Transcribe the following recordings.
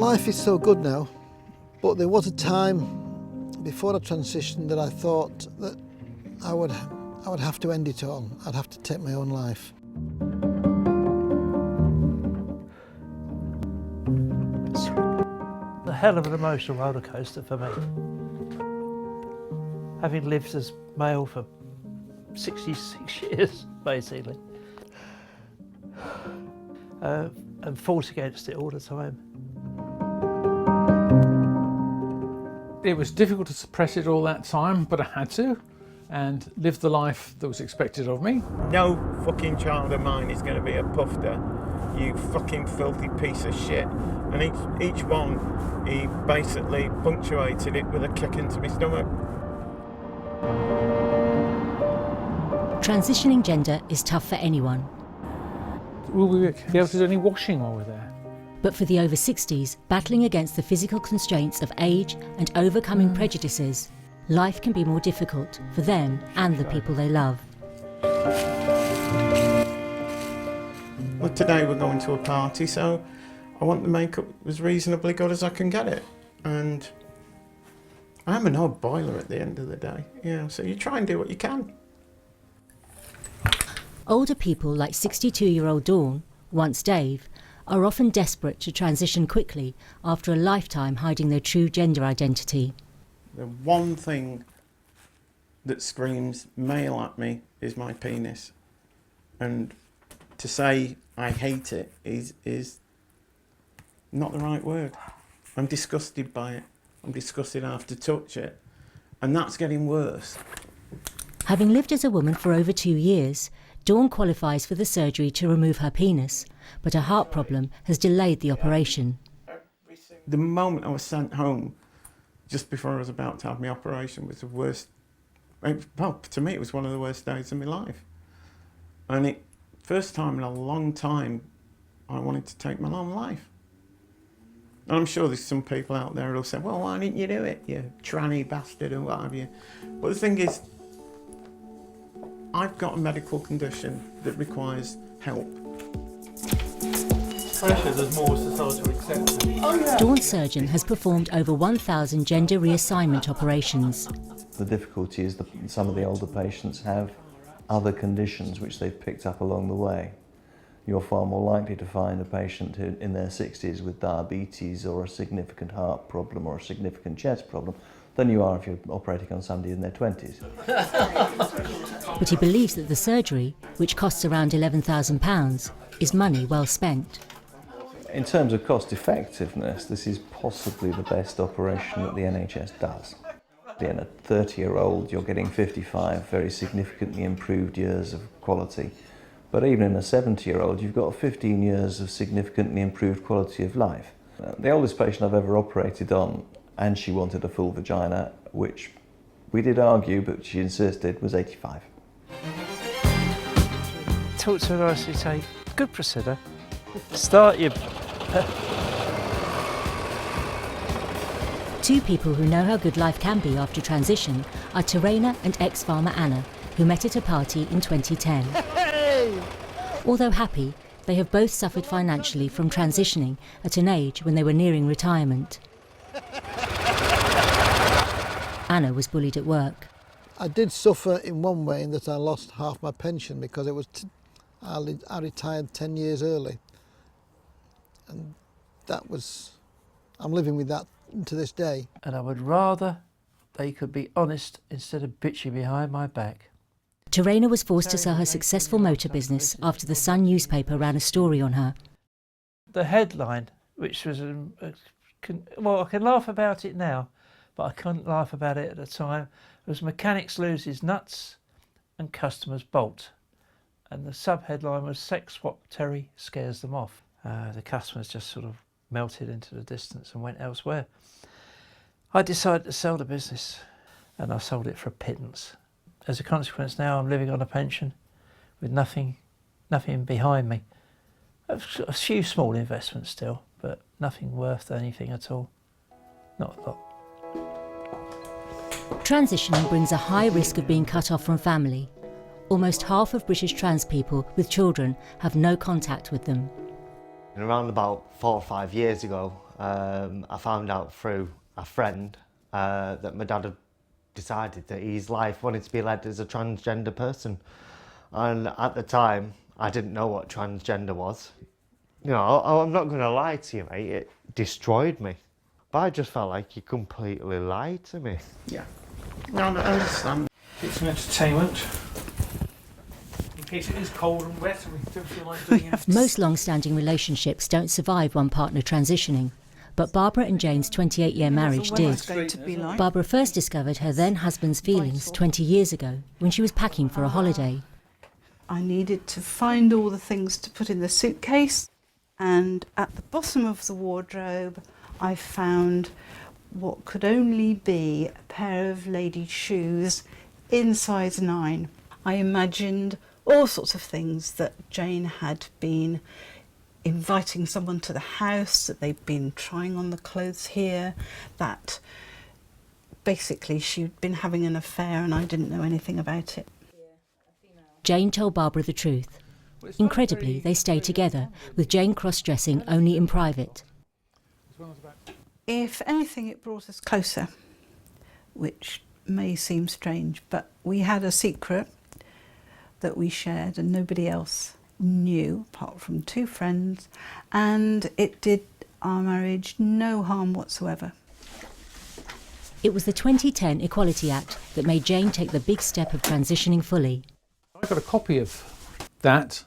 Life is so good now, but there was a time before I transitioned that I thought that I would have to end it all. I'd have to take my own life. A hell of an emotional roller coaster for me. Having lived as male for 66 years, basically, and fought against it all the time. It was difficult to suppress it all that time, but I had to, and live the life that was expected of me. No fucking child of mine is going to be a pufter, you fucking filthy piece of shit. And each one, he basically punctuated it with a kick into my stomach. Transitioning gender is tough for anyone. Will we be able to do any washing while we're there? But for the over 60s, battling against the physical constraints of age and overcoming prejudices, life can be more difficult for them and the people they love. Well, today we're going to a party, so I want the makeup as reasonably good as I can get it. And I'm an odd boiler at the end of the day, yeah, so you try and do what you can. Older people like 62-year-old Dawn, once Dave, are often desperate to transition quickly after a lifetime hiding their true gender identity. The one thing that screams male at me is my penis. And to say I hate it is not the right word. I'm disgusted by it. I'm disgusted I have to touch it. And that's getting worse. Having lived as a woman for over 2 years, Dawn qualifies for the surgery to remove her penis, but a heart problem has delayed the operation. The moment I was sent home, just before I was about to have my operation, was the worst. Well, to me, it was one of the worst days of my life. And first time in a long time, I wanted to take my own life. And I'm sure there's some people out there who'll say, well, why didn't you do it, you tranny bastard, and what have you. But the thing is, I've got a medical condition that requires help. Pressure, there's more societal acceptance. Dawn's surgeon has performed over 1,000 gender reassignment operations. The difficulty is that some of the older patients have other conditions which they've picked up along the way. You're far more likely to find a patient who, in their 60s with diabetes or a significant heart problem or a significant chest problem than you are if you're operating on somebody in their 20s. But he believes that the surgery, which costs around £11,000, is money well spent. In terms of cost effectiveness, this is possibly the best operation that the NHS does. In a 30-year-old, you're getting 55 very significantly improved years of quality. But even in a 70-year-old, you've got 15 years of significantly improved quality of life. The oldest patient I've ever operated on, and she wanted a full vagina, which we did argue, but she insisted, was 85. Talk to her nicely, say, good procedure. Start your... Two people who know how good life can be after transition are Terena and ex-farmer Anna, who met at a party in 2010. Although happy, they have both suffered financially from transitioning at an age when they were nearing retirement. Anna was bullied at work. I did suffer in one way in that I lost half my pension because it was I retired 10 years early. And that was, I'm living with that to this day. And I would rather they could be honest instead of bitching behind my back. Terena was forced to sell her successful motor business after the Sun newspaper ran a story on her. The headline, which was, well, I can laugh about it now, but I couldn't laugh about it at the time, was mechanics lose his nuts and customers bolt. And the sub-headline was sex swap Terry scares them off. The customers just sort of melted into the distance and went elsewhere. I decided to sell the business and I sold it for a pittance. As a consequence now I'm living on a pension with nothing behind me. A few small investments still, but nothing worth anything at all. Not a lot. Transitioning brings a high risk of being cut off from family. Almost half of British trans people with children have no contact with them. Around about 4 or 5 years ago, I found out through a friend that my dad had decided that his life wanted to be led as a transgender person. And at the time, I didn't know what transgender was. You know, I'm not going to lie to you, mate, it destroyed me. But I just felt like you completely lied to me. Yeah. No, I understand. It's an entertainment. In case it is cold and wet and we don't feel like doing it. Most long-standing relationships don't survive one partner transitioning, but Barbara and Jane's 28-year marriage did. Barbara first discovered her then-husband's feelings 20 years ago when she was packing for a holiday. I needed to find all the things to put in the suitcase, and at the bottom of the wardrobe I found what could only be a pair of ladies' shoes in size 9. I imagined all sorts of things, that Jane had been inviting someone to the house, that they'd been trying on the clothes here, that basically she'd been having an affair and I didn't know anything about it. Jane told Barbara the truth. Incredibly, they stayed together, with Jane cross-dressing only in private. If anything, it brought us closer, which may seem strange, but we had a secret that we shared and nobody else knew, apart from 2 friends, and it did our marriage no harm whatsoever. It was the 2010 Equality Act that made Jane take the big step of transitioning fully. I got a copy of that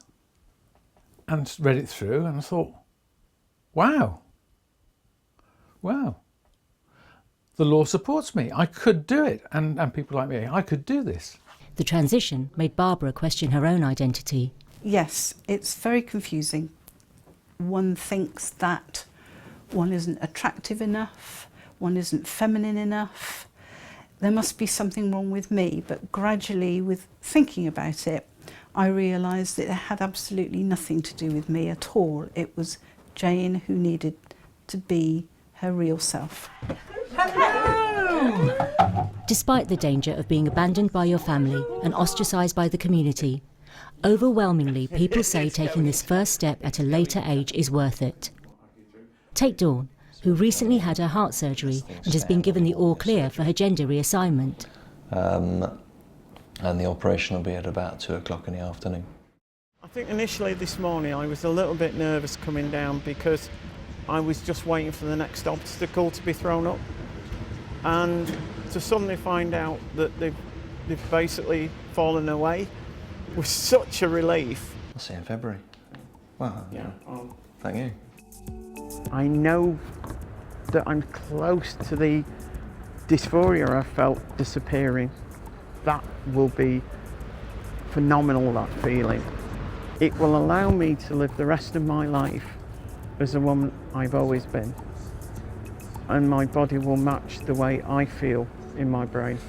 and read it through and I thought, wow, the law supports me. I could do it, and people like me, I could do this. The transition made Barbara question her own identity. Yes, it's very confusing. One thinks that one isn't attractive enough, one isn't feminine enough. There must be something wrong with me, but gradually, with thinking about it, I realised that it had absolutely nothing to do with me at all. It was Jane who needed to be her real self. Despite the danger of being abandoned by your family and ostracised by the community, overwhelmingly people say taking this first step at a later age is worth it. Take Dawn, who recently had her heart surgery and has been given the all-clear for her gender reassignment. And the operation will be at about 2 o'clock in the afternoon. I think initially this morning I was a little bit nervous coming down because I was just waiting for the next obstacle to be thrown up. And to suddenly find out that they've basically fallen away was such a relief. I'll see you in February. Well, Yeah. thank you. I know that I'm close to the dysphoria I felt disappearing. That will be phenomenal, that feeling. It will allow me to live the rest of my life as a woman I've always been. And my body will match the way I feel in my brain.